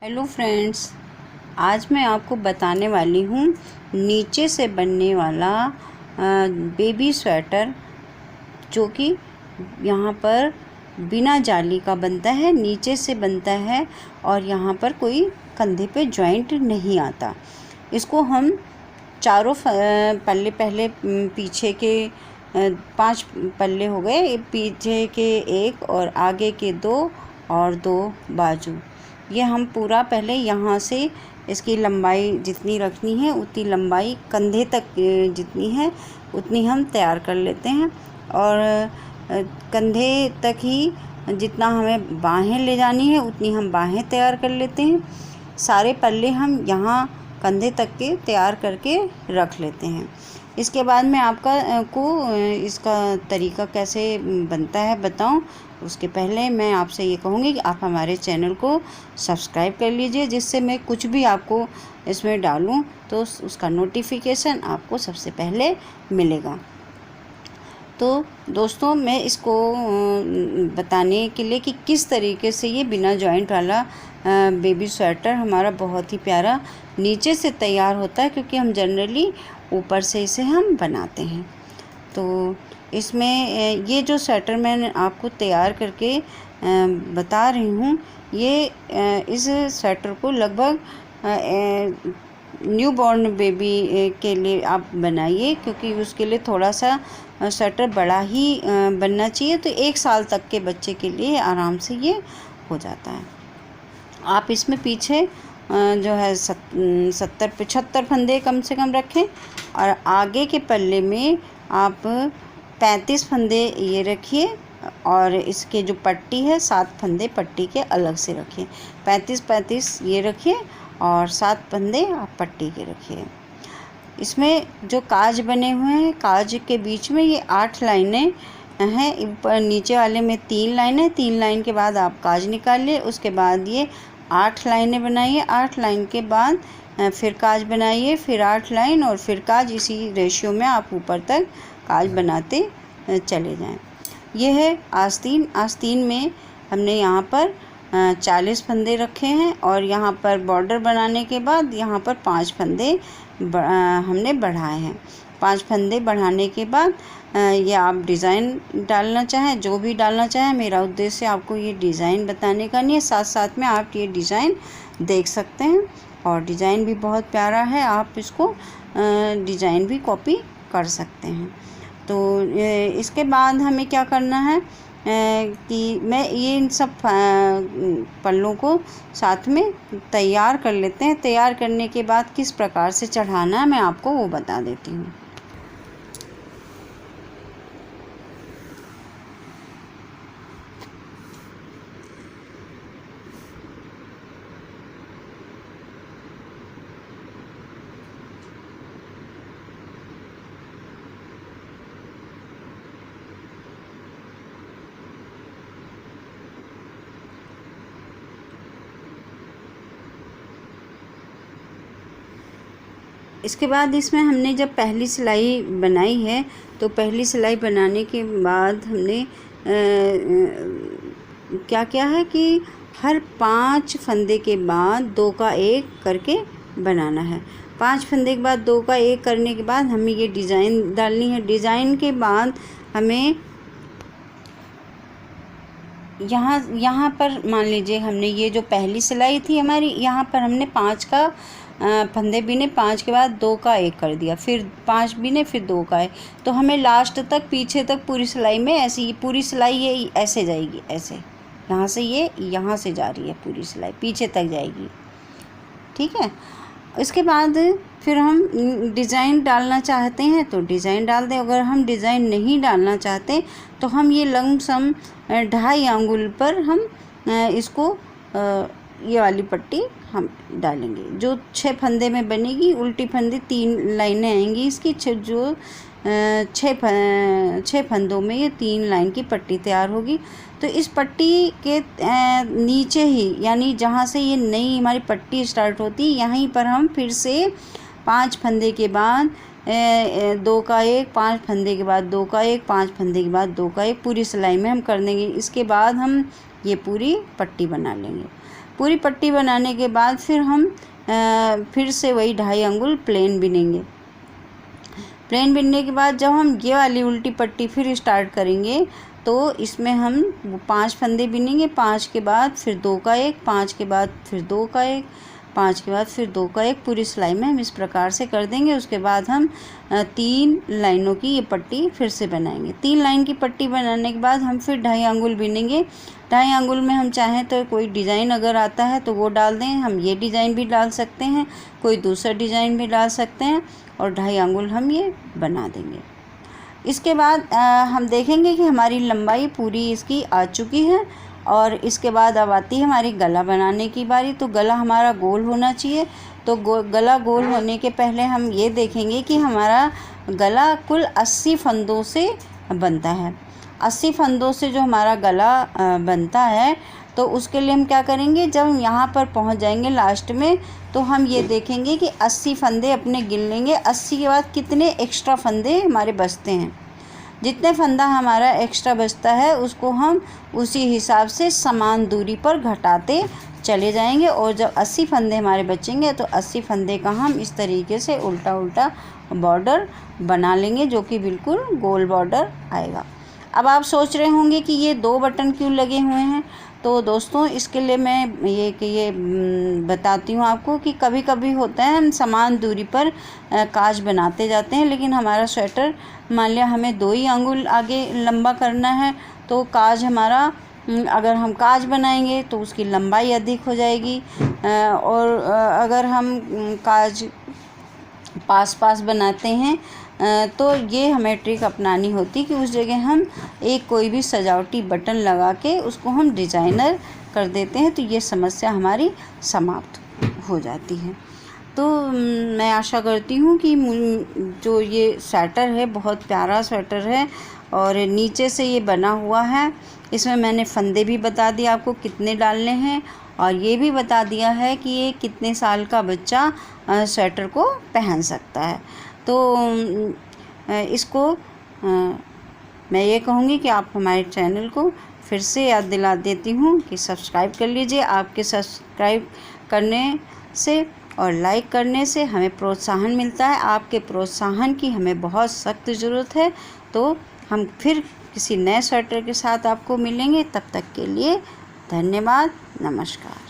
Hello friends, आज मैं आपको बताने वाली हूँ नीचे से बनने वाला बेबी स्वेटर, जो कि यहाँ पर बिना जाली का बनता है, नीचे से बनता है और यहाँ पर कोई कंधे पे जॉइंट नहीं आता। इसको हम चारों पल्ले, पहले पीछे के 5 पल्ले हो गए, पीछे के 1 और आगे के 2 और 2 बाजू, ये हम पूरा पहले यहाँ से इसकी लंबाई जितनी रखनी है उतनी लंबाई कंधे तक जितनी है उतनी हम तैयार कर लेते हैं, और कंधे तक ही जितना हमें बाहें ले जानी है उतनी हम बाहें तैयार कर लेते हैं। सारे पल्ले हम यहाँ कंधे तक के तैयार करके रख लेते हैं। इसके बाद मैं इसका तरीका कैसे बनता है बताऊं, उसके पहले मैं आपसे ये कहूँगी कि आप हमारे चैनल को सब्सक्राइब कर लीजिए, जिससे मैं कुछ भी आपको इसमें डालूं तो उसका नोटिफिकेशन आपको सबसे पहले मिलेगा। तो दोस्तों, मैं इसको बताने के लिए कि किस तरीके से ये बिना जॉइंट वाला बेबी स्वेटर हमारा बहुत ही प्यारा नीचे से तैयार होता है, क्योंकि हम जनरली ऊपर से इसे हम बनाते हैं। तो इसमें ये जो स्वेटर मैं आपको तैयार करके बता रही हूँ, ये इस स्वेटर को लगभग न्यू बॉर्न बेबी के लिए आप बनाइए, क्योंकि उसके लिए थोड़ा सा स्वेटर बड़ा ही बनना चाहिए। तो 1 साल तक के बच्चे के लिए आराम से ये हो जाता है। आप इसमें पीछे जो है 70-75 फंदे कम से कम रखें, और आगे के पल्ले में आप 35 फंदे ये रखिए, और इसके जो पट्टी है 7 फंदे पट्टी के अलग से रखिए। 35-35 ये रखिए और 7 फंदे आप पट्टी के रखिए। इसमें जो काज बने हुए हैं, काज के बीच में ये 8 लाइनें हैं। ऊपर नीचे वाले में 3 लाइनें, 3 लाइन के बाद आप काज निकालिए, उसके बाद ये 8 लाइनें बनाइए। 8 लाइन के बाद फिर काज बनाइए, फिर 8 लाइन और फिर काज, इसी रेशियो में आप ऊपर तक काज बनाते चले जाएं। यह है आस्तीन में हमने यहाँ पर 40 फंदे रखे हैं, और यहाँ पर बॉर्डर बनाने के बाद यहाँ पर 5 फंदे हमने बढ़ाए हैं। 5 फंदे बढ़ाने के बाद ये आप डिज़ाइन डालना चाहें, जो भी डालना चाहें, मेरा उद्देश्य आपको ये डिज़ाइन बताने का नहीं है, साथ साथ में आप ये डिज़ाइन देख सकते हैं, और डिज़ाइन भी बहुत प्यारा है, आप इसको डिज़ाइन भी कॉपी कर सकते हैं। तो इसके बाद हमें क्या करना है कि मैं ये इन सब पल्लों को साथ में तैयार कर लेते हैं। तैयार करने के बाद किस प्रकार से चढ़ाना है मैं आपको वो बता देती हूँ। इसके बाद इसमें हमने जब पहली सिलाई बनाई है, तो पहली सिलाई बनाने के बाद हमने क्या किया है कि हर 5 फंदे के बाद 2 का 1 करके बनाना है। 5 फंदे के बाद 2 का 1 करने के बाद हमें ये डिज़ाइन डालनी है। डिज़ाइन के बाद हमें यहाँ पर मान लीजिए हमने ये जो पहली सिलाई थी हमारी, यहाँ पर हमने 5 का फंदे बीने, 5 के बाद 2 का 1 कर दिया, फिर 5 बीने, फिर 2 का 1। तो हमें लास्ट तक पीछे तक पूरी सिलाई में ऐसी पूरी सिलाई ये ऐसे जाएगी, ऐसे यहाँ से ये यहाँ से जा रही है, पूरी सिलाई पीछे तक जाएगी, ठीक है। इसके बाद फिर हम डिज़ाइन डालना चाहते हैं तो डिज़ाइन डाल दें, अगर हम डिज़ाइन नहीं डालना चाहते तो हम ये लमसम 2.5 अंगुल पर हम इसको ये वाली पट्टी हम डालेंगे। जो 6 फंदे में बनेगी, उल्टी फंदे 3 लाइनें आएंगी इसकी, जो 6 फंदों में ये 3 लाइन की पट्टी तैयार होगी। तो इस पट्टी के नीचे ही, यानी जहाँ से ये नई हमारी पट्टी स्टार्ट होती है, यहीं पर हम फिर से 5 फंदे के बाद 2 का 1, 5 फंदे के बाद 2 का 1, 5 फंदे के बाद 2 का 1 पूरी सिलाई में हम कर देंगे। इसके बाद हम ये पूरी पट्टी बना लेंगे। पूरी पट्टी बनाने के बाद फिर हम फिर से वही 2.5 अंगुल प्लेन बिनेंगे। प्लेन बिनने के बाद जब हम ये वाली उल्टी पट्टी फिर स्टार्ट करेंगे तो इसमें हम 5 फंदे बिनेंगे। 5 के बाद फिर 2 का 1, 5 के बाद फिर 2 का 1, 5 के बाद फिर 2 का 1, पूरी सिलाई में हम इस प्रकार से कर देंगे। उसके बाद हम 3 लाइनों की ये पट्टी फिर से बनाएंगे। 3 लाइन की पट्टी बनाने के बाद हम फिर 2.5 अंगुल बिनेंगे। 2.5 अंगुल में हम चाहें तो कोई डिज़ाइन अगर आता है तो वो डाल दें, हम ये डिज़ाइन भी डाल सकते हैं, कोई दूसरा डिज़ाइन भी डाल सकते हैं और 2.5 अंगुल हम ये बना देंगे। इसके बाद हम देखेंगे कि हमारी लंबाई पूरी इसकी आ चुकी है और इसके बाद अब आती है हमारी गला बनाने की बारी। तो गला हमारा गोल होना चाहिए। तो गला गोल होने के पहले हम ये देखेंगे कि हमारा गला कुल 80 फंदों से बनता है। 80 फंदों से जो हमारा गला बनता है तो उसके लिए हम क्या करेंगे, जब हम यहाँ पर पहुँच जाएंगे लास्ट में तो हम ये देखेंगे कि 80 फंदे अपने गिन लेंगे। 80 के बाद कितने एक्स्ट्रा फंदे हमारे बचते हैं, जितने फंदा हमारा एक्स्ट्रा बचता है उसको हम उसी हिसाब से समान दूरी पर घटाते चले जाएंगे और जब 80 फंदे हमारे बचेंगे तो 80 फंदे का हम इस तरीके से उल्टा उल्टा बॉर्डर बना लेंगे जो कि बिल्कुल गोल बॉर्डर आएगा। अब आप सोच रहे होंगे कि ये 2 बटन क्यों लगे हुए हैं। तो दोस्तों इसके लिए मैं ये बताती हूँ आपको कि कभी कभी होता है हम समान दूरी पर काज बनाते जाते हैं, लेकिन हमारा स्वेटर मान लिया हमें 2 ही अंगुल आगे लंबा करना है तो काज हमारा अगर हम काज बनाएंगे तो उसकी लंबाई अधिक हो जाएगी और अगर हम काज पास पास बनाते हैं तो ये हमें ट्रिक अपनानी होती कि उस जगह हम एक कोई भी सजावटी बटन लगा के उसको हम डिज़ाइनर कर देते हैं तो ये समस्या हमारी समाप्त हो जाती है। तो मैं आशा करती हूँ कि जो ये स्वेटर है बहुत प्यारा स्वेटर है और नीचे से ये बना हुआ है। इसमें मैंने फंदे भी बता दिए आपको कितने डालने हैं और ये भी बता दिया है कि ये कितने साल का बच्चा स्वेटर को पहन सकता है। तो इसको मैं ये कहूँगी कि आप हमारे चैनल को फिर से याद दिला देती हूँ कि सब्सक्राइब कर लीजिए। आपके सब्सक्राइब करने से और लाइक करने से हमें प्रोत्साहन मिलता है। आपके प्रोत्साहन की हमें बहुत सख्त ज़रूरत है। तो हम फिर किसी नए स्वेटर के साथ आपको मिलेंगे। तब तक के लिए धन्यवाद, नमस्कार।